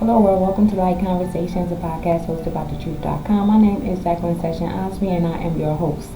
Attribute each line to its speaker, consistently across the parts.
Speaker 1: Hello world, welcome to Light Conversations, a podcast hosted by thetruth.com. My name is Jacqueline Session-Ausby and I am your host.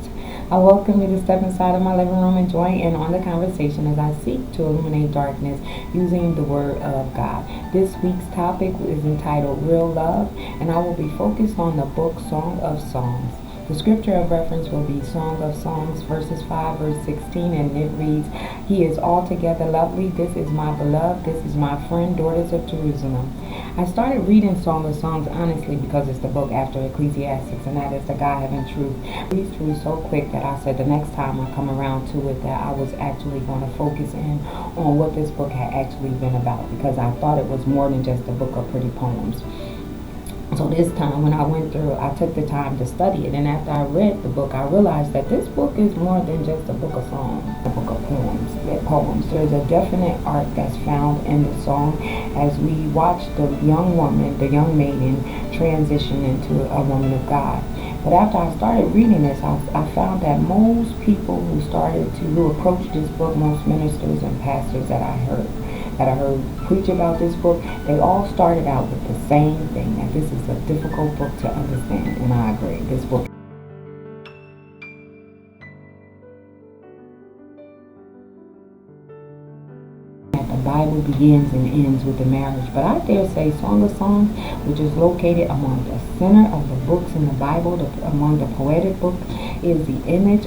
Speaker 1: I welcome you to step inside of my living room and join in on the conversation as I seek to illuminate darkness using the Word of God. This week's topic is entitled Real Love, and I will be focused on the book Song of Songs. The scripture of reference will be Song of Songs, verses 5, verse 16, and it reads, "He is altogether lovely, this is my beloved, this is my friend, daughters of Jerusalem." I started reading Song of Songs honestly because it's the book after Ecclesiastes, and that is the God-having truth. I read through so quick that I said the next time I come around to it that I was actually going to focus in on what this book had actually been about, because I thought it was more than just a book of pretty poems. So this time when I went through, I took the time to study it, and after I read the book, I realized that this book is more than just a book of songs, a book of poems. There's a definite art that's found in the song as we watch the young woman, the young maiden, transition into a woman of God. But after I started reading this, I found that most people who approached this book, most ministers and pastors that I heard preach about this book, they all started out with the same thing, that this is a difficult book to understand, and I agree. This book, the Bible begins and ends with the marriage, but I dare say Song of Songs, which is located among the center of the books in the Bible, among the poetic books, is the image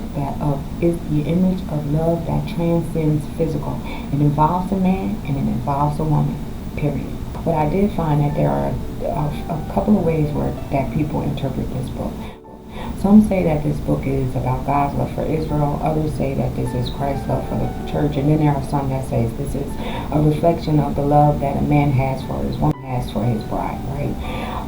Speaker 1: of love that transcends physical. It involves a man and it involves a woman, period. But I did find that there are a couple of ways that people interpret this book. Some say that this book is about God's love for Israel. Others say that this is Christ's love for the church. And then there are some that say this is a reflection of the love that a man has for his woman, has for his bride, right?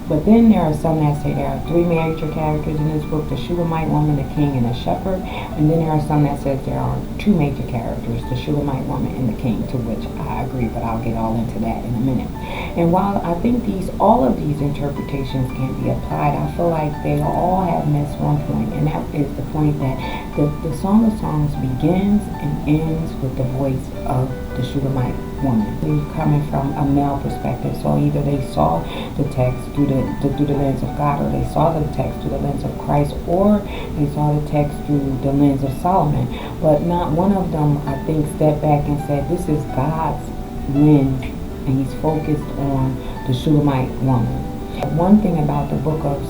Speaker 1: But then there are some that say there are three major characters in this book: the Shulamite woman, the king, and the shepherd. And then there are some that says there are two major characters: the Shulamite woman and the king, to which I agree, but I'll get all into that in a minute. And while I think all of these interpretations can be applied, I feel like they all have missed one point, and that is the point that the Song of Songs begins and ends with the voice of the Shulamite woman. They're coming from a male perspective, so either they saw the text through the lens of God, or they saw the text through the lens of Christ, or they saw the text through the lens of Solomon. But not one of them, I think, stepped back and said, this is God's lens, and he's focused on the Shulamite woman. One thing about the book of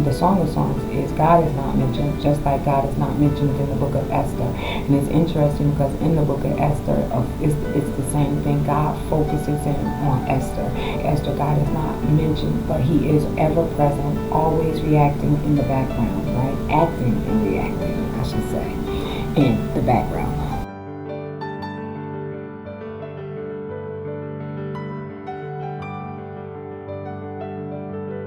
Speaker 1: the Song of Songs is God is not mentioned, just like God is not mentioned in the book of Esther. And it's interesting because in the book of Esther, it's the same thing. God focuses in on Esther. Esther, God is not mentioned, but he is ever present, always reacting in the background, right? Acting and reacting, I should say, in the background.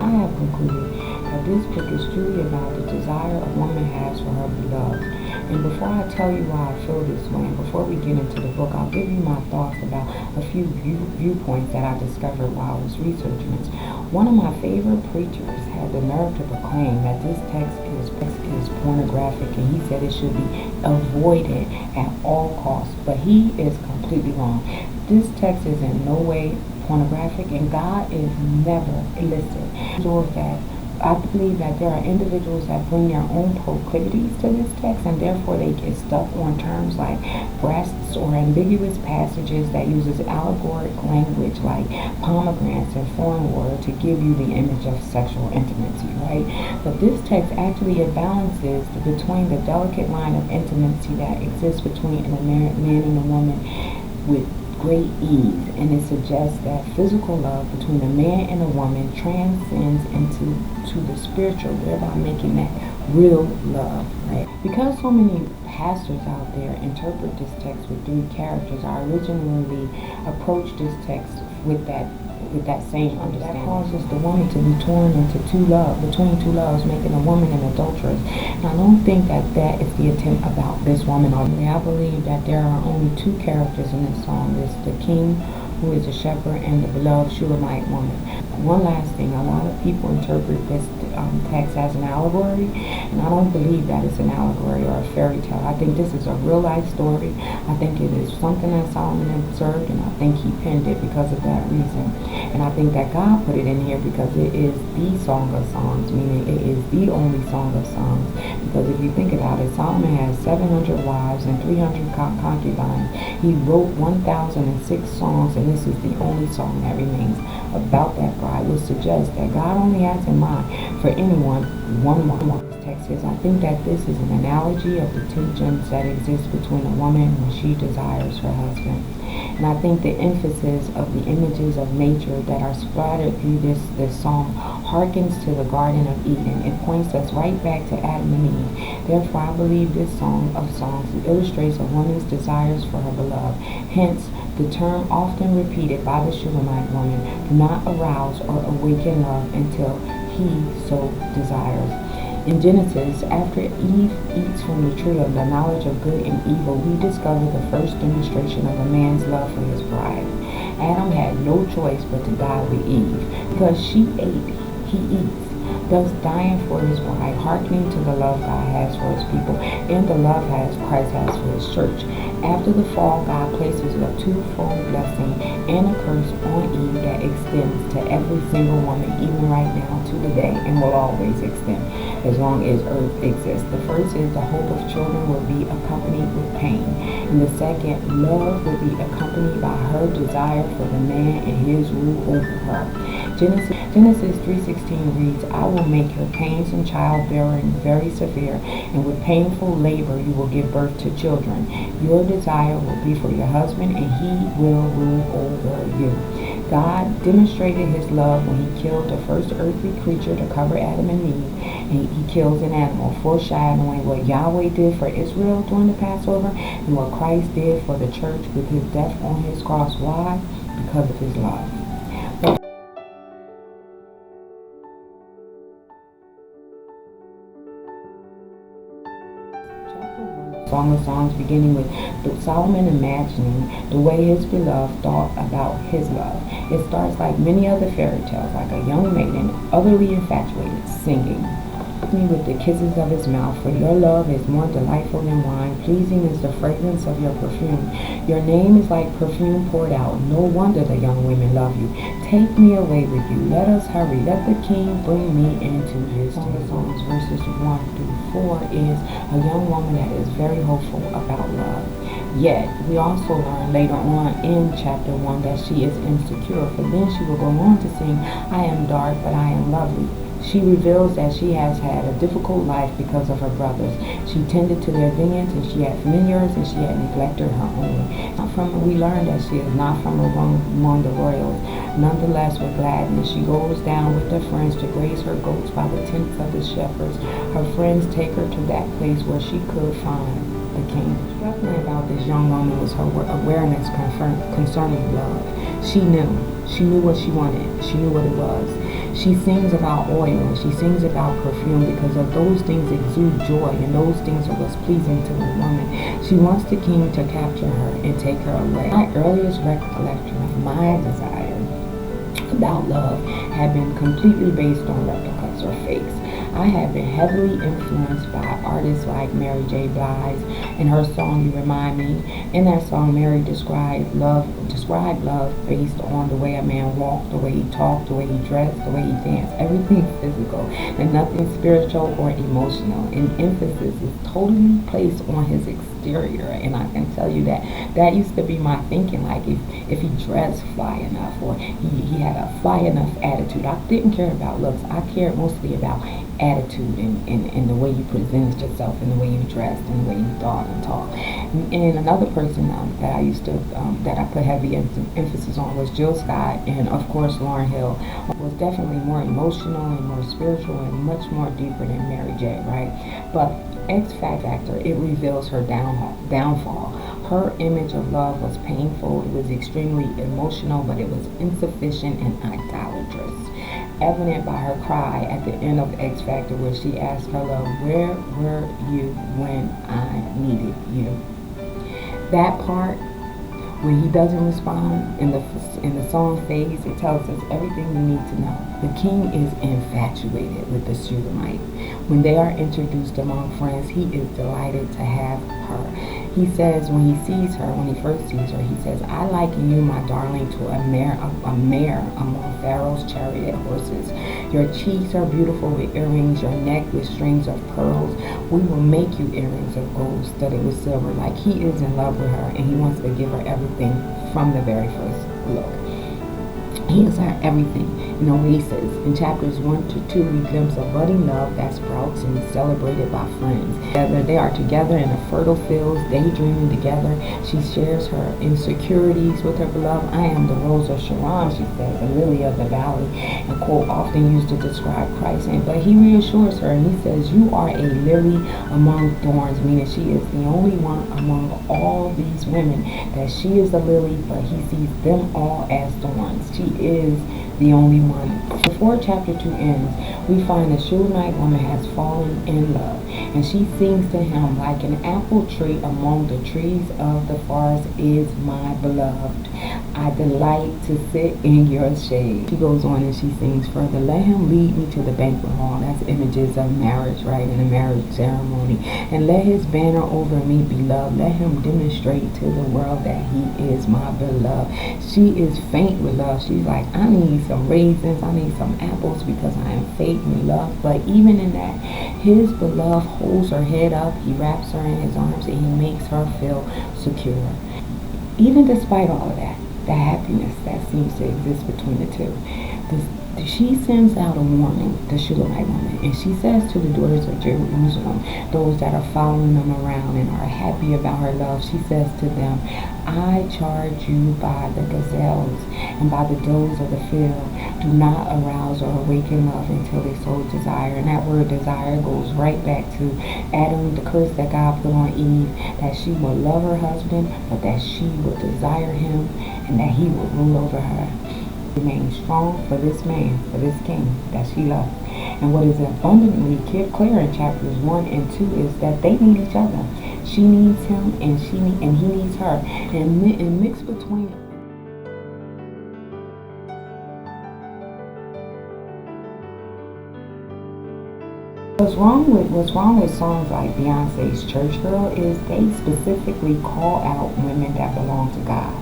Speaker 1: I have concluded that this book is truly about the desire a woman has for her beloved. And before I tell you why I feel this way, and before we get into the book, I'll give you my thoughts about a few viewpoints that I discovered while I was researching this. One of my favorite preachers had the nerve to proclaim that this text is pornographic, and he said it should be avoided at all costs. But he is completely wrong. This text is in no way pornographic, and God is never illicit. I believe that there are individuals that bring their own proclivities to this text, and therefore they get stuck on terms like breasts or ambiguous passages that uses allegoric language like pomegranates and foreign water to give you the image of sexual intimacy, right? But this text actually balances between the delicate line of intimacy that exists between a man and a woman with great ease, and it suggests that physical love between a man and a woman transcends into the spiritual, thereby making that real love, right? Because so many pastors out there interpret this text with three characters, I originally approached this text with that same understanding. That causes the woman to be torn into between two loves, making a woman an adulteress. And I don't think that is the attempt about this woman. I believe that there are only two characters in this song. There's the king, who is a shepherd, and the beloved Shulamite woman. One last thing, a lot of people interpret this text as an allegory, and I don't believe that it's an allegory or a fairy tale. I think this is a real life story. I think it is something that Solomon observed, and I think he penned it because of that reason. And I think that God put it in here because it is the Song of Songs, meaning it is the only Song of Songs. Because if you think about it, Solomon has 700 wives and 300 concubines. He wrote 1,006 songs, and this is the only song that remains about that bride, which suggests that God only has in mind for anyone one woman. Text is, I think that this is an analogy of the tensions that exist between a woman when she desires her husband. And I think the emphasis of the images of nature that are splattered through this song harkens to the Garden of Eden. It points us right back to Adam and Eve. Therefore, I believe this Song of Songs illustrates a woman's desires for her beloved. Hence, the term often repeated by the Shulamite woman, do not arouse or awaken love until he so desires. In Genesis, after Eve eats from the tree of the knowledge of good and evil, we discover the first demonstration of a man's love for his bride. Adam had no choice but to die with Eve. Because she ate, he eats. Thus dying for his bride, hearkening to the love God has for his people, and the love Christ has for his church. After the fall, God places a twofold blessing and a curse on Eve that extends to every single woman, even right now to the day, and will always extend as long as earth exists. The first is the hope of children will be accompanied with pain. And the second, love will be accompanied by her desire for the man and his rule over her. Genesis 3:16 reads, I will make your pains in childbearing very severe, and with painful labor you will give birth to children. Your desire will be for your husband, and he will rule over you. God demonstrated his love when he killed the first earthly creature to cover Adam and Eve, and he kills an animal, foreshadowing what Yahweh did for Israel during the Passover and what Christ did for the church with his death on his cross. Why? Because of his love. Song of Songs, beginning with Solomon imagining the way his beloved thought about his love. It starts like many other fairy tales, like a young maiden, utterly infatuated, singing. Me with the kisses of his mouth, for your love is more delightful than wine, pleasing is the fragrance of your perfume. Your name is like perfume poured out. No wonder the young women love you. Take me away with you. Let us hurry. Let the king bring me into his Song of Songs, verses 1 through 4 is a young woman that is very hopeful about love. Yet, we also learn later on in chapter 1 that she is insecure, for then she will go on to sing, I am dark, but I am lovely. She reveals that she has had a difficult life because of her brothers. She tended to their vineyards, and she had familiars, and she had neglected her own. We learned that she is not from among the royals. Nonetheless, with gladness, she goes down with her friends to graze her goats by the tents of the shepherds. Her friends take her to that place where she could find the king. What struck me about this young woman was her awareness concerning love. She knew what she wanted. She knew what it was. She sings about oil, and she sings about perfume because of those things exude joy, and those things are what's pleasing to the woman. She wants the king to capture her and take her away. My earliest recollection of my desire about love had been completely based on replicas or fakes. I have been heavily influenced by artists like Mary J. Blige and her song You Remind Me. In that song, Mary described love based on the way a man walked, the way he talked, the way he dressed, the way he danced. Everything physical and nothing spiritual or emotional. And emphasis is totally placed on his exterior. And I can tell you that used to be my thinking, like if he dressed fly enough or he had a fly enough attitude. I didn't care about looks. I cared mostly about attitude and the way you presented yourself and the way you dressed and the way you thought and talked. And another person that I used to that I put heavy emphasis on was Jill Scott, and of course Lauryn Hill was definitely more emotional and more spiritual and much more deeper than Mary J. Right? But X Factor, it reveals her downfall. Her image of love was painful, it was extremely emotional, but it was insufficient and idolatrous. Evident by her cry at the end of X Factor, where she asked her love, where were you when I needed you? That part, when he doesn't respond and the song fades, it tells us everything we need to know. The king is infatuated with the Shulamite. When they are introduced among friends, he is delighted to have her. He says when he first sees her, he says, I liken you, my darling, to a mare among Pharaoh's chariot horses. Your cheeks are beautiful with earrings, your neck with strings of pearls. We will make you earrings of gold studded with silver. Like he is in love with her and he wants to give her everything from the very first look. He is our everything. You know what he says? In chapters 1 to 2, we glimpse a budding love that sprouts and is celebrated by friends. They are together in the fertile fields, daydreaming together. She shares her insecurities with her beloved. I am the rose of Sharon, she says, the lily of the valley, and quote, often used to describe Christ. But he reassures her and he says, you are a lily among thorns, meaning she is the only one among all these women that she is a lily, but he sees them all as thorns. She is the only one. Before chapter 2 ends, we find the Shulamite woman has fallen in love, and she sings to him, like an apple tree among the trees of the forest is my beloved. I delight to sit in your shade. She goes on and she sings further, let him lead me to the banquet hall. That's images of marriage, right, in a marriage ceremony. And let his banner over me be love. Let him demonstrate to the world that he is my beloved. She is faint with love. She's like, I need some raisins, I need some apples because I am faint with love. But even in that, his beloved holds her head up, he wraps her in his arms, and he makes her feel secure. Even despite all of that, the happiness that seems to exist between the two, she sends out a warning, the Shulamite woman, and she says to the daughters of Jerusalem, those that are following them around and are happy about her love, she says to them, I charge you by the gazelles and by the does of the field, do not arouse or awaken love until they so desire. And that word desire goes right back to Adam, the curse that God put on Eve, that she would love her husband, but that she would desire him and that he would rule over her. Remain strong for this man, for this king that she loved. And what is abundantly clear in chapters 1 and 2 is that they need each other. She needs him and he needs her. And mixed between it. What's wrong with songs like Beyonce's Church Girl is they specifically call out women that belong to God.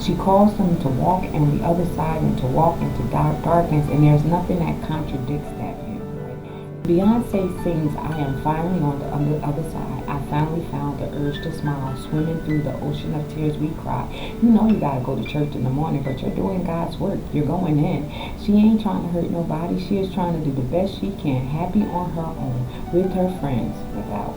Speaker 1: She calls them to walk on the other side and to walk into darkness, and there's nothing that contradicts that view. Right? Beyonce sings, I am finally on the other side. I finally found the urge to smile, swimming through the ocean of tears we cry. You know you gotta go to church in the morning, but you're doing God's work. You're going in. She ain't trying to hurt nobody. She is trying to do the best she can, happy on her own, with her friends, without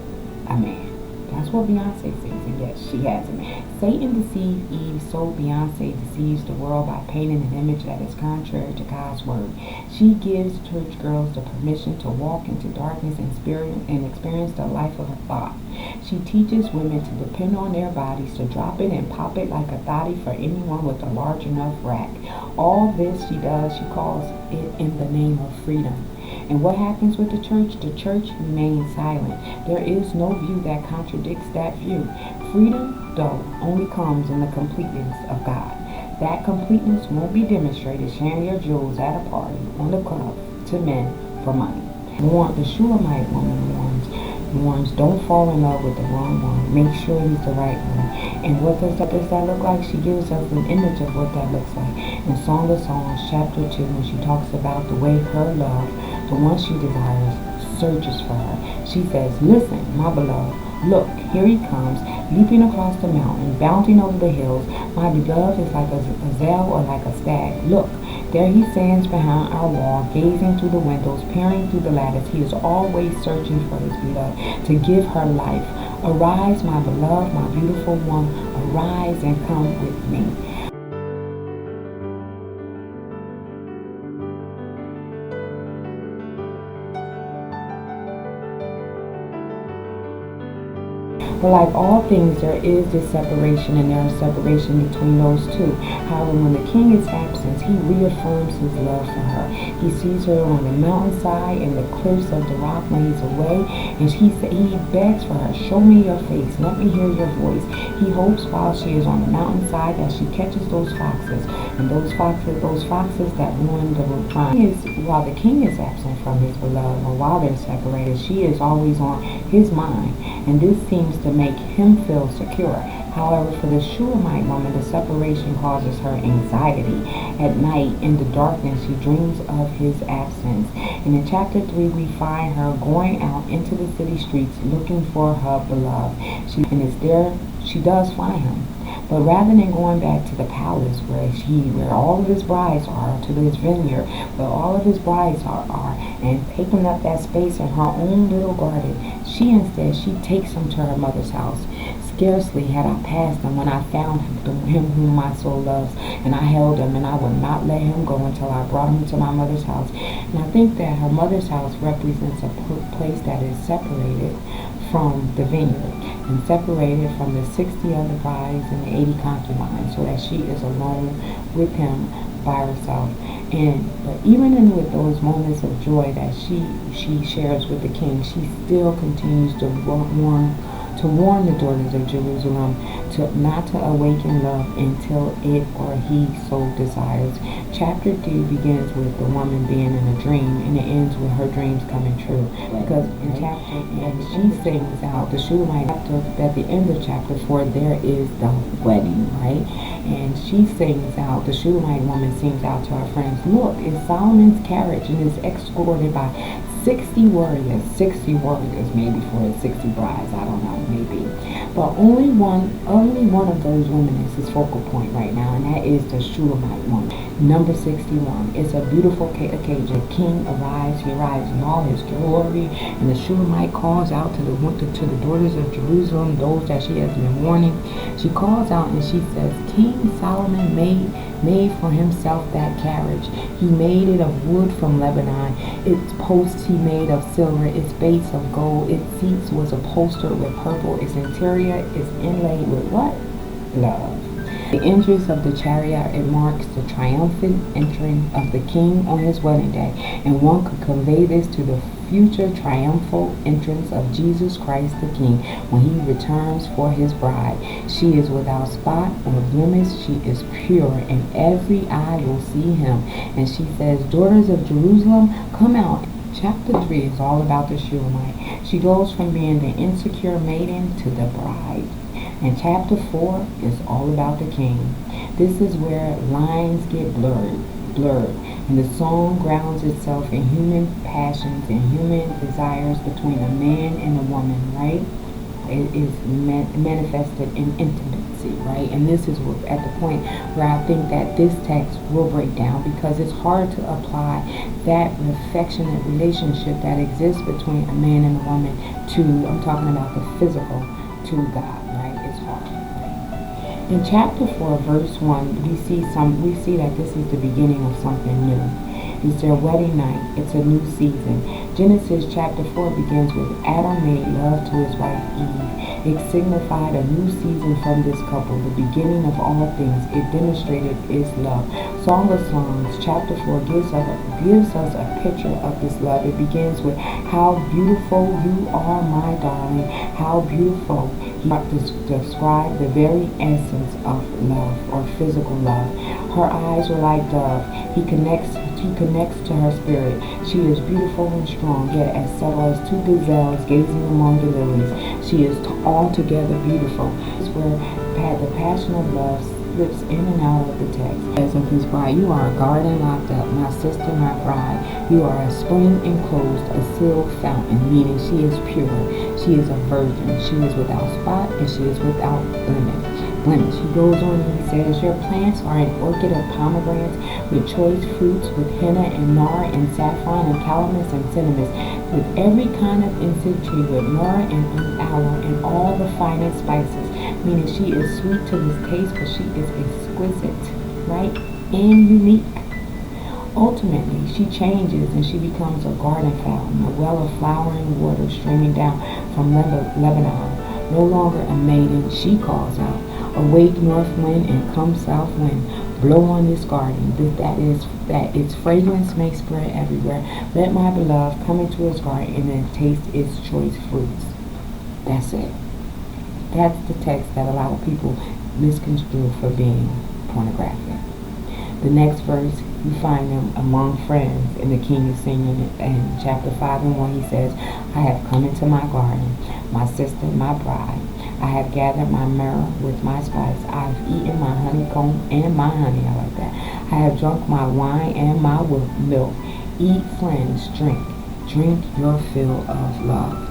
Speaker 1: a man. That's what Beyonce sings, and yes, she has a man. Satan deceived Eve, so Beyonce deceives the world by painting an image that is contrary to God's word. She gives church girls the permission to walk into darkness and experience the life of a thought. She teaches women to depend on their bodies, to drop it and pop it like a thotty for anyone with a large enough rack. All this she does, she calls it in the name of freedom. And what happens with the church? The church remains silent. There is no view that contradicts that view. Freedom, though, only comes in the completeness of God. That completeness won't be demonstrated sharing your jewels at a party, on the club, to men for money. The Shulamite woman warns, don't fall in love with the wrong one. Make sure he's the right one. And what does that look like? She gives us an image of what that looks like. In Song of Songs, chapter 2, when she talks about the way her love, the one she desires, searches for her. She says, listen, my beloved, look, here he comes, leaping across the mountain, bounding over the hills. My beloved is like a gazelle or like a stag. Look, there he stands behind our wall, gazing through the windows, peering through the lattice. He is always searching for his beloved to give her life. Arise, my beloved, my beautiful one, arise and come with me. But like all things, there is this separation, and there is separation between those two. However, when the king is absent, he reaffirms his love for her. He sees her on the mountainside and the cliffs of the rock when he's away, and he begs for her, show me your face, let me hear your voice. He hopes while she is on the mountainside that she catches those foxes, and those foxes that ruin the vine. While the king is absent from his beloved, or while they're separated, she is always on his mind, and this seems to make him feel secure. However, for the Shulamite woman, the separation causes her anxiety. At night, in the darkness, she dreams of his absence. And in chapter 3, we find her going out into the city streets looking for her beloved. And it's there she does find him. But rather than going back to the palace where all of his brides are, to his vineyard, where all of his brides are, and taking up that space in her own little garden, she takes him to her mother's house. Scarcely had I passed him when I found him whom my soul loves, and I held him, and I would not let him go until I brought him to my mother's house. And I think that her mother's house represents a place that is separated from the vineyard, and separated from the 60 other brides and the 80 concubines, so that she is alone with him by herself. But even with those moments of joy that she shares with the king, she still continues to warn the daughters of Jerusalem not to awaken love until it or he so desires. Chapter 3 begins with the woman being in a dream, and it ends with her dreams coming true. Because in chapter, and she sings out, the Shulamite, at the end of chapter 4, there is the wedding, right? And she sings out, the Shulamite woman sings out to her friends, look, it's Solomon's carriage, and is escorted by 60 warriors, maybe for his 60 brides, I don't know, maybe. But only one of those women is his focal point right now, and that is the Shulamite woman. Number 61. It's a beautiful occasion. The king arrives, he arrives in all his glory, and the Shulamite calls out to the daughters of Jerusalem, those that she has been warning. She calls out and she says, King Solomon made for himself that carriage. He made it of wood from Lebanon. Its posts he made of silver, its base of gold, its seats was upholstered with purple, its interior is inlaid with what? Love. The entrance of the chariot, it marks the triumphant entering of the king on his wedding day, and one could convey this to the future triumphal entrance of Jesus Christ the King when he returns for his bride. She is without spot or blemish, she is pure, and every eye will see him. And she says, daughters of Jerusalem, come out. Chapter 3 is all about the Shulamite. She goes from being the insecure maiden to the bride. And chapter 4 is all about the king. This is where lines get blurred, and the song grounds itself in human passions and human desires between a man and a woman, right? It is manifested in intimacy, right? And this is at the point where I think that this text will break down, because it's hard to apply that affectionate relationship that exists between a man and a woman to, I'm talking about the physical, to God, right? It's hard. In chapter 4, verse 1, we see that this is the beginning of something new. It's their wedding night. It's a new season. Genesis chapter 4 begins with Adam made love to his wife Eve. It signified a new season from this couple, the beginning of all things. It demonstrated its love. Song of Songs chapter 4 gives us a picture of this love. It begins with, how beautiful you are, my darling. How beautiful. He described the very essence of love, or physical love. Her eyes were like dove. He connects to her spirit. She is beautiful and strong, yet as subtle as two gazelles gazing among the lilies. She is altogether beautiful. It's where the passion of love slips in and out of the text. As of his bride, you are a garden locked up, my sister, my bride. You are a spring enclosed, a sealed fountain, meaning she is pure. She is a virgin. She is without spot, and she is without blemish. He goes on and he says, your plants are an orchid of pomegranates with choice fruits, with henna and nard and saffron and calamus and cinnamon, with every kind of incense tree, with myrrh and aloe and all the finest spices. Meaning she is sweet to this taste, but she is exquisite, right, and unique. Ultimately, she changes and she becomes a garden fountain, a well of flowering water streaming down from Lebanon. No longer a maiden, she calls out. Awake north wind and come south wind. Blow on this garden, that its fragrance may spread everywhere. Let my beloved come into his garden and taste its choice fruits. That's it. That's the text that a lot of people misconstrue for being pornographic. The next verse, you find them among friends, and the king is singing it. In chapter 5 and 1, he says, I have come into my garden, my sister, my bride. I have gathered my myrrh with my spice. I have eaten my honeycomb and my honey. I like that. I have drunk my wine and my milk. Eat, friends, drink. Drink your fill of love.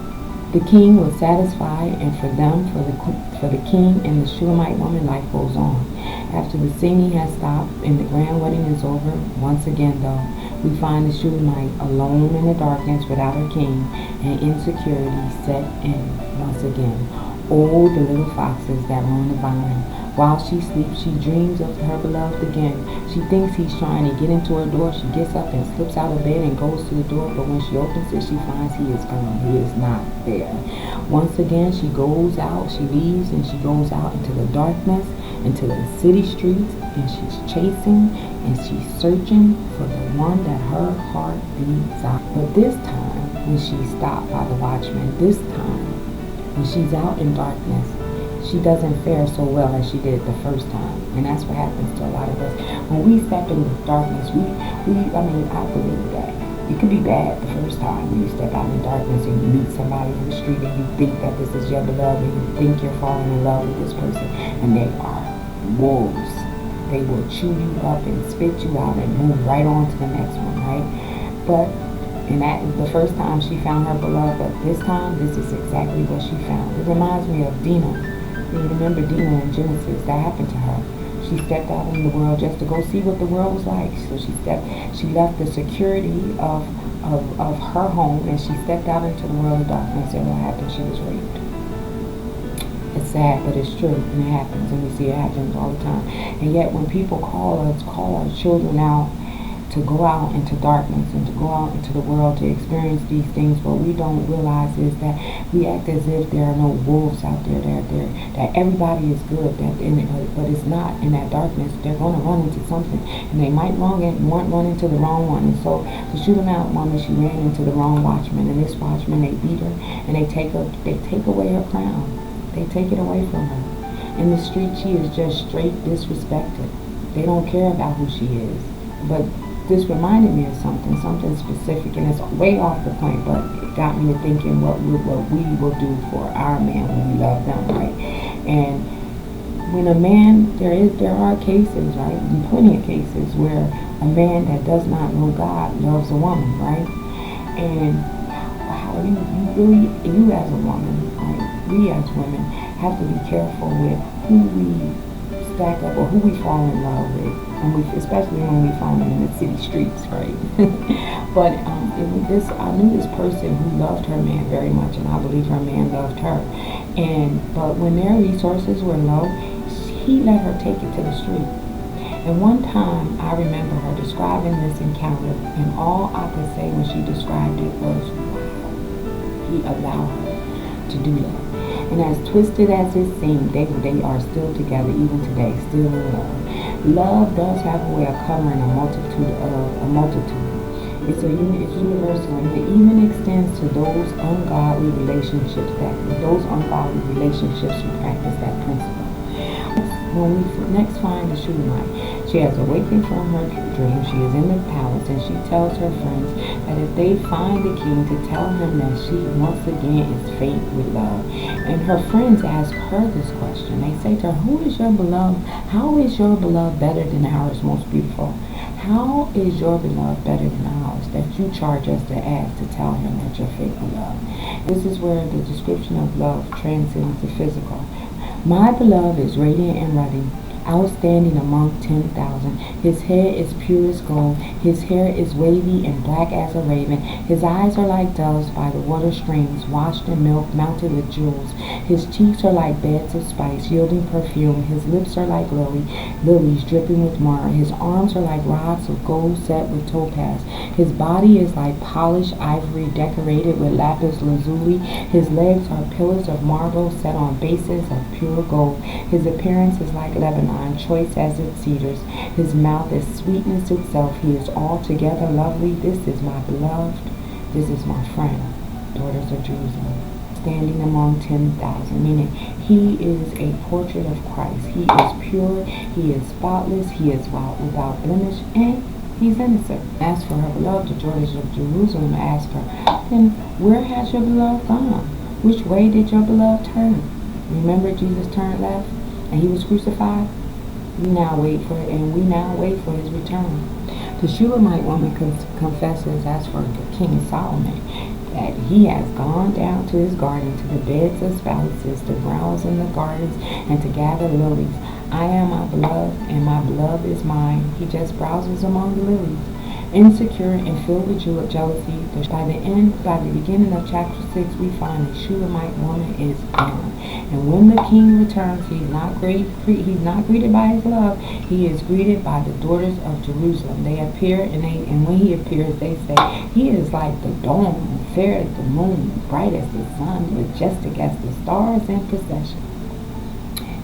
Speaker 1: The king was satisfied, and for the king and the Shulamite woman, life goes on. After the singing has stopped and the grand wedding is over, once again though, we find the Shulamite alone in the darkness without her king, and insecurity set in once again. Oh, the little foxes that ruin the vine. While she sleeps, she dreams of her beloved again. She thinks he's trying to get into her door. She gets up and slips out of bed and goes to the door, but when she opens it, she finds he is gone. He is not there. Once again, she goes out, she leaves, and she goes out into the darkness, into the city streets, and she's chasing, and she's searching for the one that her heart beats out. But this time, when she's stopped by the watchman, this time, when she's out in darkness, she doesn't fare so well as she did the first time. And that's what happens to a lot of us. When we step into darkness, I believe that it could be bad the first time when you step out in darkness and you meet somebody in the street and you think that this is your beloved and you think you're falling in love with this person, and they are wolves. They will chew you up and spit you out and move right on to the next one, right? But the first time she found her beloved, but this time, this is exactly what she found. It reminds me of Dinah. You remember Dinah in Genesis? That happened to her. She stepped out in the world just to go see what the world was like. So she left the security of her home, and she stepped out into the world of darkness, and what happened? She was raped. It's sad, but it's true, and it happens, and we see it happens all the time. And yet when people call our children out to go out into darkness and to go out into the world to experience these things, what we don't realize is that we act as if there are no wolves out there, that everybody is good, but it's not. In that darkness, they're going to run into something, and they might run into the wrong one. And so the Shulamite woman, she ran into the wrong watchman, and this watchman, they beat her, and they take away her crown. They take it away from her. In the street, she is just straight disrespected. They don't care about who she is. But this reminded me of something specific, and it's way off the point, but it got me to thinking what we will do for our man when we love them, right? And when a man, there are cases, right, and plenty of cases where a man that does not know God loves a woman, right? And how you as a woman, right, we as women have to be careful with who we stack up or who we fall in love with, especially when we find them in the city streets, right? But I knew this person who loved her man very much, and I believe her man loved her. But when their resources were low, he let her take it to the street. And one time, I remember her describing this encounter, and all I could say when she described it was, wow, he allowed her to do that. And as twisted as it seemed, they are still together, even today, still in love. Love does have a way of covering a multitude. It's universal, and it even extends to those ungodly relationships who practice that principle. When we next find the Shulamite, she has awakened from her dream. She is in the palace, and she tells her friends that if they find the king, to tell him that she once again is faint with love. And her friends ask her this question. They say to her, who is your beloved? How is your beloved better than ours, most beautiful? How is your beloved better than ours, that you charge us to ask, to tell him that you're faint with love? This is where the description of love transcends the physical. My beloved is radiant and ruddy. outstanding among 10,000. His head is pure as gold. His hair is wavy and black as a raven. His eyes are like doves by the water streams, washed in milk, mounted with jewels. His cheeks are like beds of spice, yielding perfume. His lips are like lilies dripping with myrrh. His arms are like rods of gold set with topaz. His body is like polished ivory decorated with lapis lazuli. His legs are pillars of marble set on bases of pure gold. His appearance is like Lebanon, choice as its cedars. His mouth is sweetness itself. He is altogether lovely. This is my beloved. This is my friend, daughters of Jerusalem. Standing among 10,000, meaning he is a portrait of Christ. He is pure, he is spotless, he is without blemish, and he's innocent. As for her beloved, the daughters of Jerusalem asked her, then where has your beloved gone? Which way did your beloved turn? Remember, Jesus turned left and he was crucified? We now wait for his return. The Shulamite woman confesses, as for the King Solomon, that he has gone down to his garden, to the beds of spouses, to browse in the gardens, and to gather lilies. I am my beloved, and my beloved is mine. He just browses among the lilies. Insecure and filled with jealousy, by the beginning of chapter 6, we find the Shulamite woman is gone. And when the king returns, he's not greeted by his love. He is greeted by the daughters of Jerusalem. They appear, and when he appears, they say, he is like the dawn, fair as the moon, bright as the sun, majestic as the stars in procession.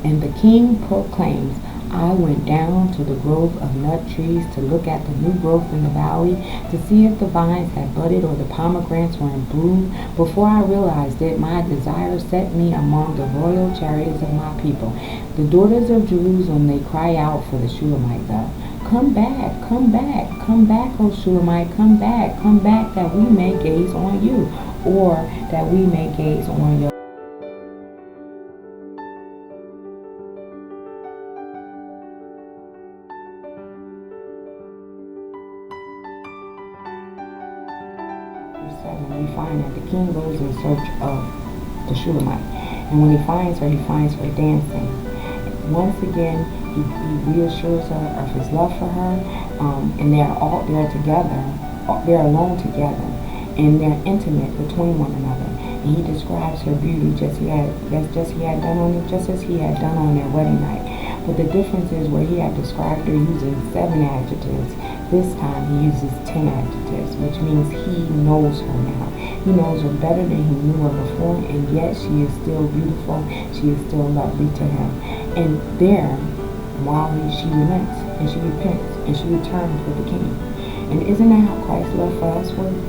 Speaker 1: And the king proclaims, I went down to the grove of nut trees to look at the new growth in the valley, to see if the vines had budded or the pomegranates were in bloom. Before I realized it, my desire set me among the royal chariots of my people. The daughters of Jerusalem, they cry out for the Shulamite God. Come back, come back, come back, O Shulamite, come back, that we may gaze on you, or that we may gaze on your we find that the king goes in search of the Shulamite. And when he finds her dancing. Once again, he reassures her of his love for her, and they're together, they're alone together, and they're intimate between one another. And he describes her beauty just as he had done on their wedding night. But the difference is where he had described her using 7 adjectives. This time he uses 10 adjectives, which means he knows her now. He knows her better than he knew her before, and yet she is still beautiful. She is still lovely to him. And there, while she relents, and she repents, and she returns with the king. And isn't that how Christ's love for us works?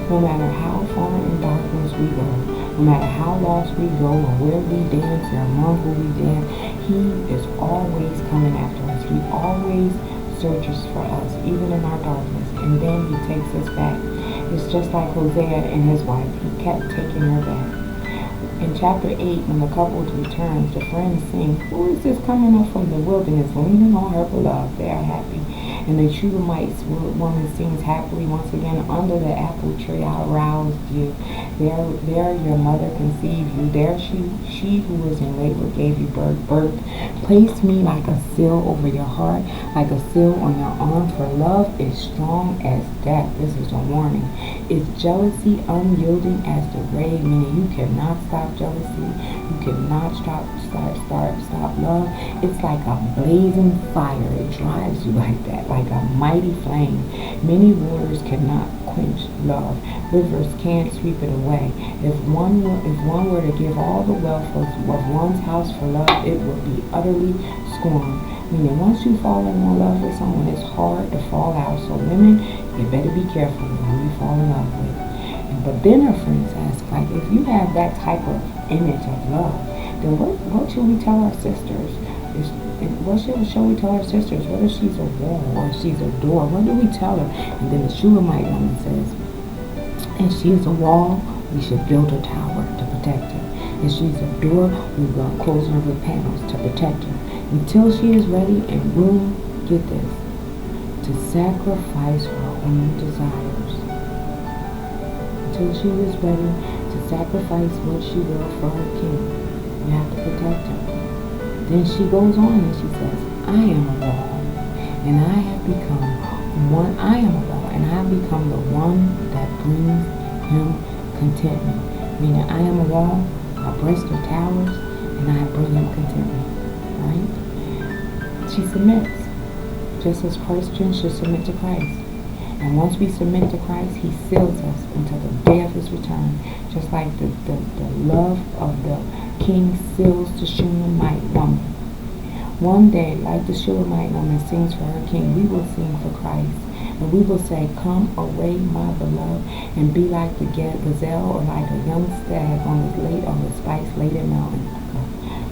Speaker 1: No matter how far in darkness we go, no matter how lost we go, or where we dance, or among who we dance, he is always coming after us. He always searches for us, even in our darkness, and then he takes us back. It's just like Hosea and his wife. He kept taking her back. In chapter 8, when the couple returns, the friends sing, who is this coming up from the wilderness, leaning on her beloved? They are happy. And the Shulamite woman sings happily once again, under the apple tree I roused you. There your mother conceived you. There she who was in labor gave you birth. Place me like a seal over your heart, like a seal on your arm, for love is strong as death. This is a warning. Is jealousy unyielding as the grave, meaning you cannot stop jealousy. You cannot stop love. It's like a blazing fire. It drives you like that, like a mighty flame. Many waters cannot quench love. Rivers can't sweep it away. If one were to give all the wealth of one's house for love, it would be utterly scorned. Meaning, once you fall in love with someone, it's hard to fall out. So women, you better be careful who you fall in love with. But then her friends ask, like, if you have that type of image of love, then what should we tell our sisters? What shall we tell our sisters? Whether she's a wall or she's a door, what do we tell her? And then the Shulamite woman says, if she is a wall, we should build a tower to protect her. If she's a door, we're going to close her with panels to protect her. Until she is ready and willing, get this, to sacrifice her own desires. Until she is ready to sacrifice what she will for her king. You have to protect her. Then she goes on and she says, I am a wall, and I have become one. I am a wall, and I have become the one that brings him contentment. Meaning, I am a wall, I breast her towers, and I bring him contentment. Right? She submits, just as Christians should submit to Christ. And once we submit to Christ, He seals us until the day of His return. Just like the love of the King seals the Shunammite woman. One day, like the Shunammite woman sings for her King, we will sing for Christ. And we will say, come away, my beloved, and be like the gazelle or like a young stag on the spice-laden mountain.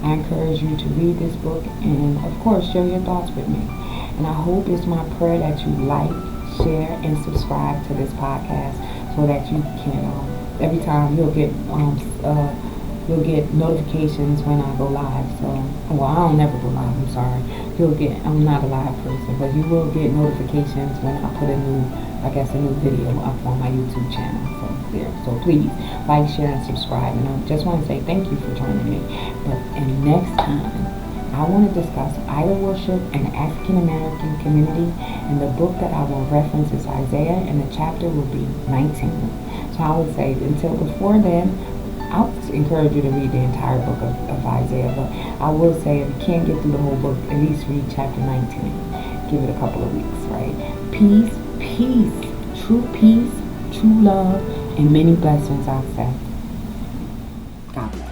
Speaker 1: I encourage you to read this book and, of course, share your thoughts with me. And I hope it's my prayer that you like, share, and subscribe to this podcast so that you can, every time you'll get notifications when I go live. So, well, I don't never go live, I'm sorry. I'm not a live person, but you will get notifications when I put a new video up on my YouTube channel. So, there. So, please, like, share, and subscribe. And I just want to say thank you for joining me. And next time, I want to discuss idol worship and African American community. And the book that I will reference is Isaiah, and the chapter will be 19. So, I would say until before then, I would encourage you to read the entire book of Isaiah, but I will say if you can't get through the whole book, at least read chapter 19. Give it a couple of weeks, right? Peace, true love, and many blessings, I say. God bless.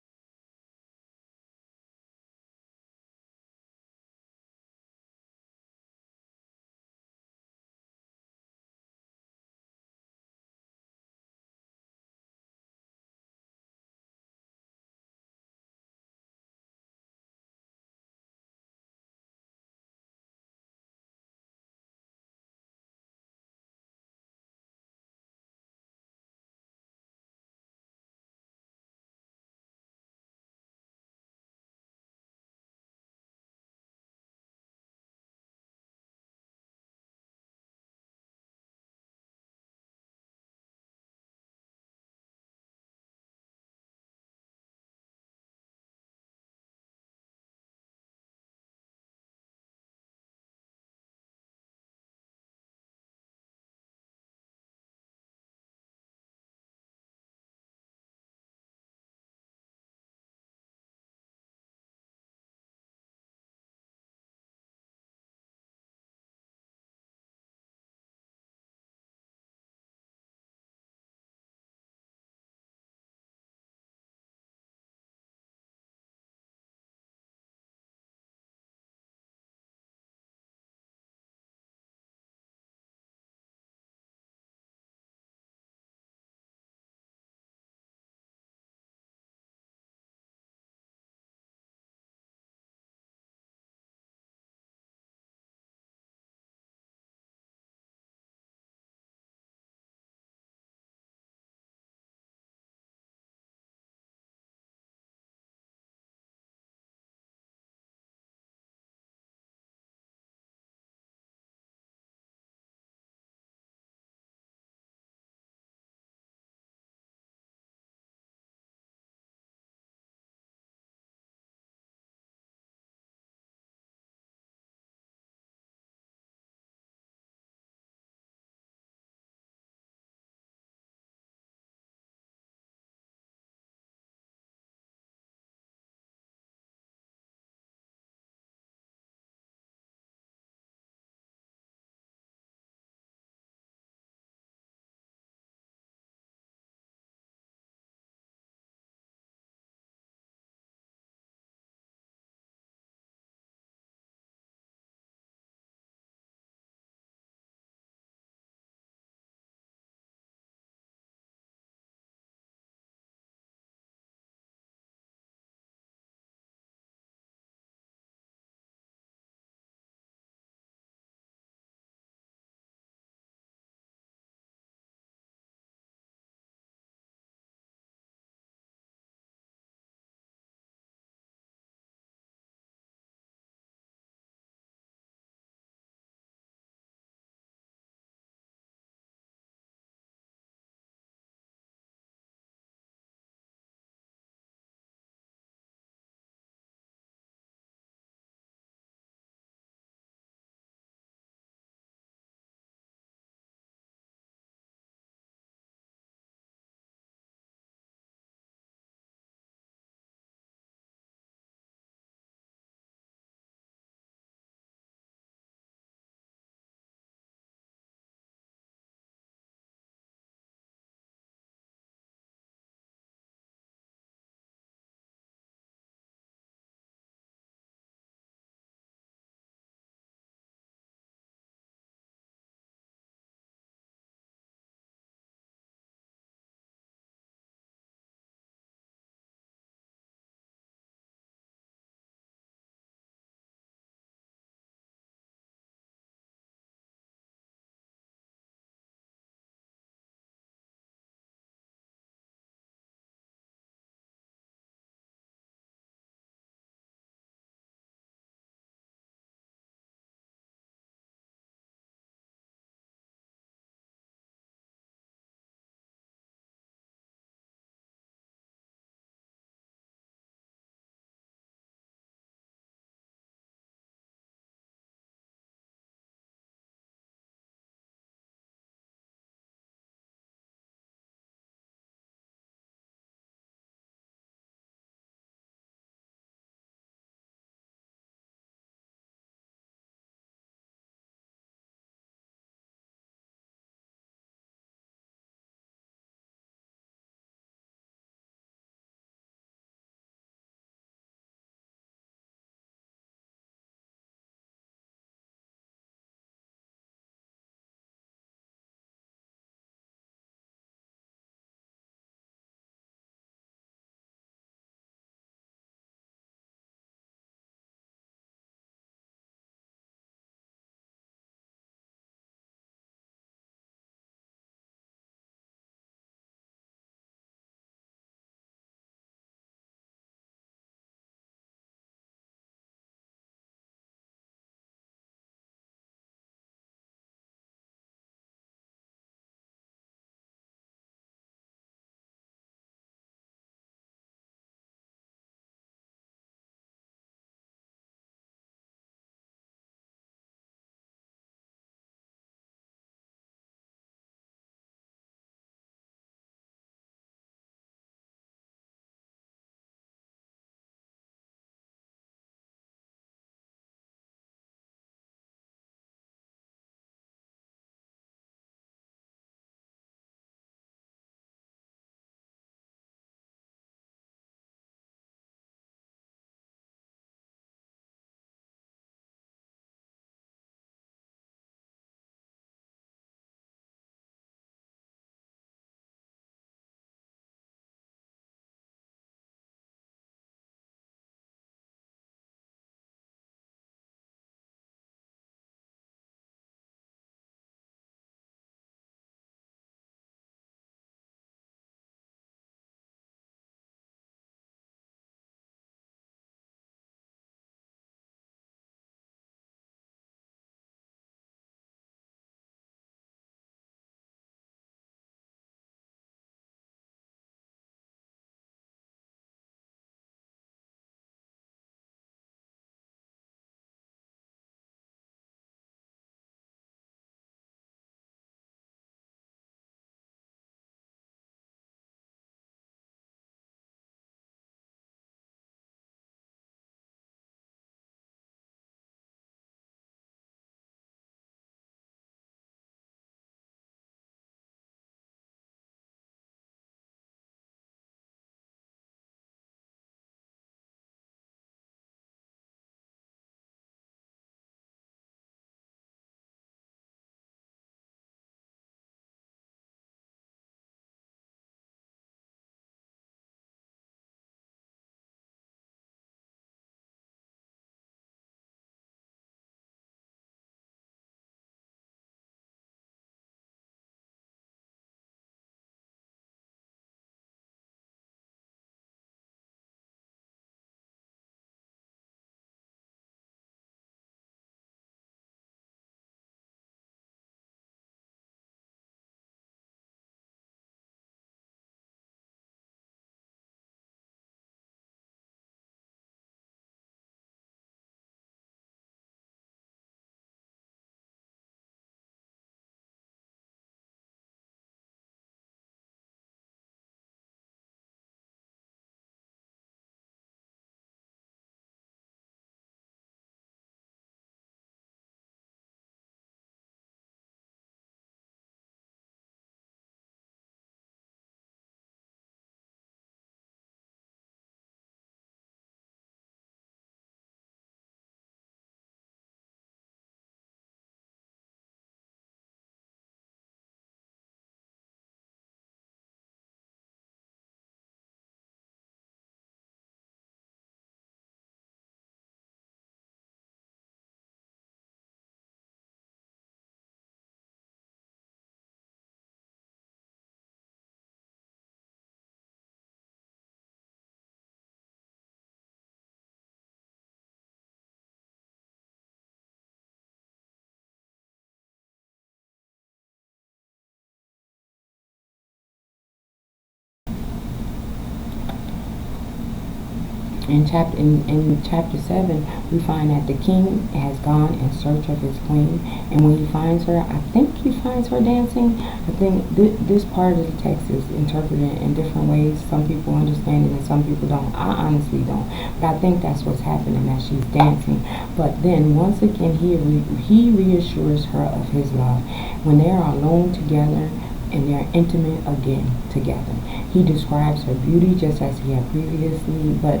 Speaker 1: In chapter 7, we find that the king has gone in search of his queen, and when he finds her, I think he finds her dancing. I think this part of the text is interpreted in different ways. Some people understand it and some people don't. I honestly don't, but I think that's what's happening, that she's dancing. But then once again, he reassures her of his love when they are alone together and they're intimate again together. He describes her beauty just as he had previously, but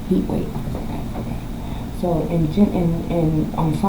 Speaker 1: he wait. Okay. So on